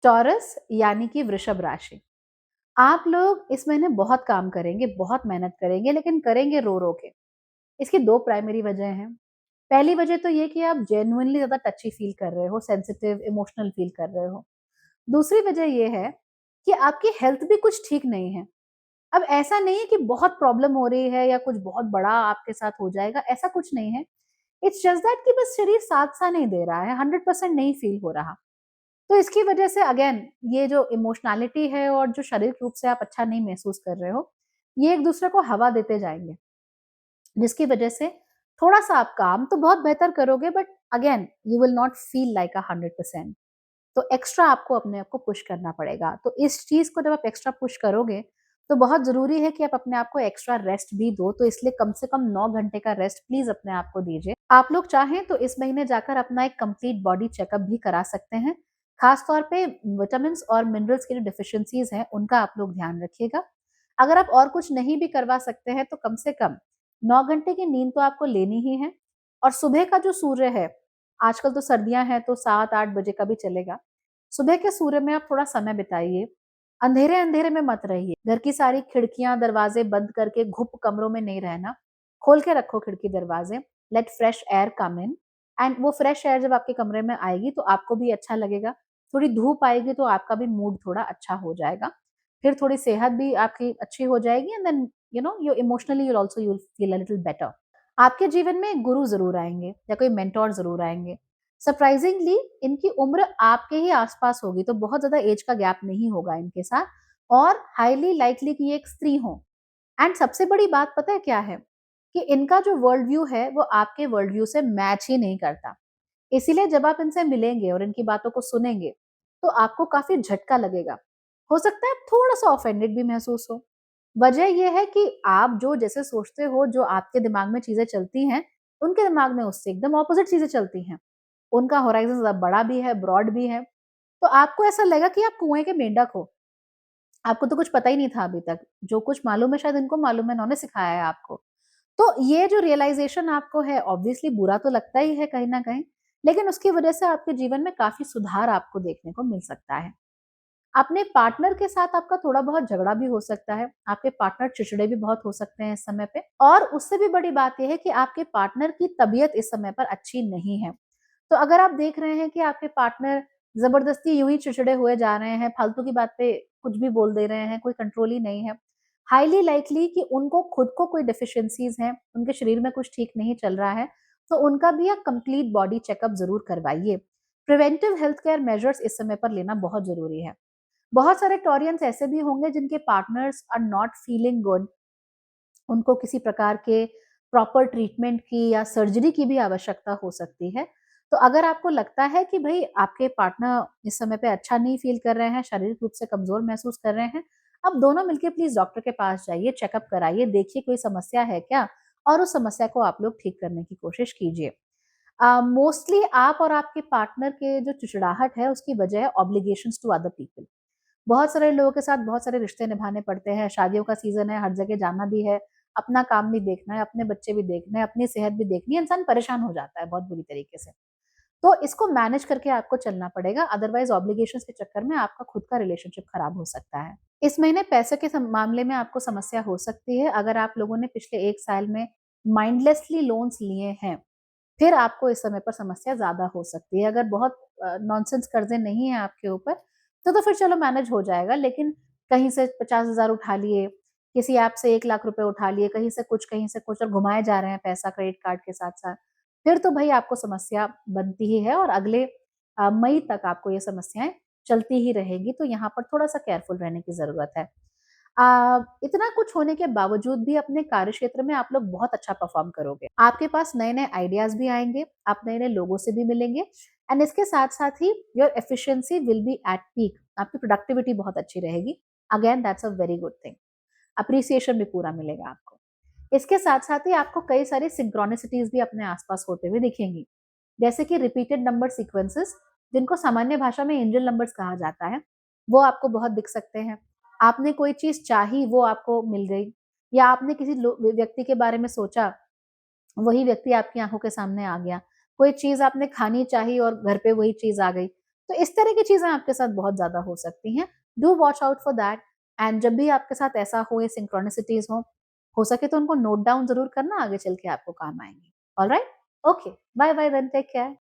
Taurus यानी कि वृषभ राशि। आप लोग इस महीने बहुत काम करेंगे, बहुत मेहनत करेंगे, लेकिन करेंगे रो-रो के। इसकी 2 प्राइमरी वजह हैं। पहली वजह तो ये कि आप जेन्युइनली ज़्यादा टची फ़ील कर रहे हो, सेंसिटिव, इमोशनल फ़ील कर रहे हो। दूसरी वजह ये है कि आपकी हेल्थ भी कुछ ठीक नहीं है। अब ऐसा नहीं है कि बहुत प्रॉब्लम हो रही है या कुछ बहुत बड़ा आपके साथ हो जाएगा, ऐसा कुछ नहीं है। इट्स जस्ट दैट कि बस शरीर साथ-सा नहीं दे रहा है, 100% नहीं फ़ील हो रहा। तो इसकी वजह से अगेन ये जो इमोशनैलिटी है और जो शारीरिक रूप से आप अच्छा नहीं महसूस कर रहे हो, ये एक-दूसरे को हवा देते जाएँगे। जिसकी वजह से थोड़ा-सा आप काम तो बहुत बेहतर करोगे but again you will not feel like 100%। तो एक्स्ट्रा आपको अपने आप को पुश करना पड़ेगा। तो इस चीज़ को जब आप एक्स्ट्रा पुश करोगे, तो बहुत ज़रूरी है कि आप अपने आप को एक्स्ट्रा रेस्ट भी दो। तो इसलिए कम से कम 9 घंटे का रेस्ट प्लीज़ अपने आप को दीजिए। आप लोग चाहें तो इस महीने जाकर अपना एक कंप्लीट बॉडी चेकअप भी करा सकते हैं। खास तौर पे विटामिन्स और मिनरल्स की जो डेफिशिएंसीज़ हैं, उनका आप लोग ध्यान रखिएगा। अगर आप और कुछ नहीं भी करवा सकते हैं, तो कम से कम 9 घंटे की नींद तो आपको लेनी ही है और सुबह का जो सूर्य है, आजकल तो सर्दियाँ हैं तो 7-8 बजे का भी चलेगा। सुबह के सूर्य में आप थोड़ा समय बिताइए। अंधेरे-अंधेरे में मत रहिए। घर की सारी खिड़कियाँ, दरवाज़े बंद करके घुप कमरों में नहीं रहना। खोल के रखो खिड़की-दरवाज़े। Let fresh air come in and वो फ्रेश एयर जब आपके कमरे में आएगी तो आपको भी अच्छा लगेगा। थोड़ी धूप आएगी तो आपका भी मूड थोड़ा अच्छा हो जाएगा। फिर थोड़ी सेहत भी आपकी अच्छी हो जाएगी and then you emotionally you will feel a little better. आपके जीवन में एक गुरु ज़रूर आएँगे या कोई मेंटर ज़रूर आएँगे। सरप्राइजिंगली इनकी उम्र आपके ही आस-पास होगी, तो बहुत ज़्यादा एज का गैप नहीं होगा इनके साथ और हाइली लाइकली कि ये एक स्त्री हों। एंड सबसे बड़ी बात पता है क्या है? कि इनका जो वर्ल्ड व्यू है, वो आपके वर्ल्ड व्यू से मैच ही नहीं करता। इसीलिए जब आप इनसे मिलेंगे और इनकी बातों को सुनेंगे, तो आपको काफ़ी झटका लगेगा। हो सकता है थोड़ा-सा ऑफेंडेड भी महसूस हो। वजह ये है कि आप जो जैसे सोचते हो, जो आपके दिमाग में चीज़ें चलती हैं, उनके दिमाग में उससे एकदम ऑपोज़िट चीज़ें चलती हैं। उनका होराइज़न ज़्यादा बड़ा भी है, ब्रॉड भी है। तो आपको ऐसा लगेगा कि आप कुएँ के मेंढक हो। आपको तो कुछ पता ही नहीं था अभी तक। जो कुछ मालूम है शायद इनको मालूम है, इन्होंने सिखाया है आपको। तो ये जो रियलाइज़ेशन आपको है ऑब्वियसली बुरा तो लगता ही है कहीं न कहीं, लेकिन उसकी वजह से आपके जीवन में काफ़ी सुधार आपको देखने को मिल सकता है। अपने पार्टनर के साथ आपका थोड़ा बहुत झगड़ा भी हो सकता है। आपके पार्टनर चिड़चिड़े भी बहुत हो सकते हैं इस समय पे और उससे भी बड़ी बात ये है कि आपके पार्टनर की तबीयत इस समय पर अच्छी नहीं है। तो अगर आप देख रहे हैं कि आपके पार्टनर ज़बरदस्ती यूँ ही चिड़चिड़े हुए जा रहे हैं, फालतू की बात पे कुछ भी बोल दे रहे हैं, कोई कंट्रोल ही नहीं है, हाइली लाइकली कि उनको खुद को कोई डेफिशिएंसीज़ हैं, उनके शरीर में कुछ ठीक नहीं चल रहा है, तो उनका भी आप कंप्लीट बॉडी चेकअप ज़रूर करवाइए। प्रिवेंटिव हेल्थ केयर मेजर्स इस समय पर लेना बहुत ज़रूरी है। बहुत सारे टॉरियंस ऐसे भी होंगे जिनके partners are not feeling good, उनको किसी प्रकार के प्रॉपर ट्रीटमेंट की या सर्जरी की भी आवश्यकता हो सकती है। तो अगर आपको लगता है कि भई आपके पार्टनर इस समय पे अच्छा नहीं फ़ील कर रहे हैं, शारीरिक रूप से कमज़ोर महसूस कर रहे हैं, आप दोनों मिलके प्लीज़ डॉक्टर के पास जाइए, चेकअप कराइए, देखिए कोई समस्या है क्या? और उस समस्या को आप लोग ठीक करने की कोशिश कीजिए। मोस्टली आप और आपके पार्टनर के जो चिड़चिड़ाहट है उसकी वजह है ऑब्लिगेशंस टू अदर पीपल। बहुत सारे लोगों के साथ बहुत सारे रिश्ते निभाने पड़ते हैं, शादियों का सीज़न है, हर जगह जाना भी है, अपना काम भी देखना है, अपने बच्चे भी देखने हैं, अपनी सेहत भी देखनी है, इंसान परेशान हो जाता है बहुत बुरी तरीके से। तो इसको मैनेज करके आपको चलना पड़ेगा, अदरवाइज़ ऑब्लिगेशंस के चक्कर में आपका खुद का रिलेशनशिप खराब हो सकता है। इस महीने पैसे के मामले में आपको समस्या हो सकती है, अगर आप लोगों ने पिछले 1 साल में माइंडलेसली लोन्स लिए हैं, फिर आपको इस समय पर समस्या ज़्यादा हो सकती है। अगर बहुत नॉनसेंस कर्ज़े नहीं हैं आपके ऊपर, तो फिर चलो मैनेज हो जाएगा, लेकिन कहीं से 50,000 उठा लिए, किसी ऐप से 1 लाख रुपए उठा लिए, कहीं से कुछ और घुमाए जा रहे हैं पैसा क्रेडिट कार्ड के साथ-साथ, फिर तो भई आपको समस्या बनती ही है और अगले मई तक आपको ये समस्याएँ चलती ही रहेगी, तो यहाँ पर थोड़ा-सा केयरफुल रहने की ज़रूरत है। इतना कुछ होने के बावजूद भी अपने कार्यक्षेत्र में आप लोग बहुत अच्छा परफ़ॉर्म करोगे। आपके पास नए-नए आइडियाज़ भी आएँगे, आप नए-नए लोगों से भी मिलेंगे एंड इसके साथ-साथ ही your efficiency will be at peak, आपकी प्रोडक्टिविटी बहुत अच्छी रहेगी। Again that's a very good thing. Appreciation भी पूरा मिलेगा आपको। इसके साथ-साथ ही आपको कई सारी सिंक्रोनिसिटीज़ भी अपने आस-पास होते हुए दिखेंगी। जैसे कि रिपीटेड नंबर सीक्वेंसेस जिनको सामान्य भाषा में एंजेल नंबर्स कहा जाता है, वो आपको बहुत दिख सकते हैं। आपने कोई चीज़ चाही, वो आपको मिल गई या आपने किसी व्यक्ति के बारे में सोचा, वही व्यक्ति आपकी आँखों के सामने आ गया। कोई चीज़ आपने खानी चाही और घर पे वही चीज़ आ गई। तो इस तरह की चीज़ें आपके साथ बहुत ज़्यादा हो सकती हैं। Do watch out for that and जब भी आपके साथ ऐसा हो, ये सिंक्रोनिसिटीज़ हो सके तो उनको नोट डाउन ज़रूर करना, आगे चल के आपको काम आएँगी। Alright? Okay, bye bye then, take care.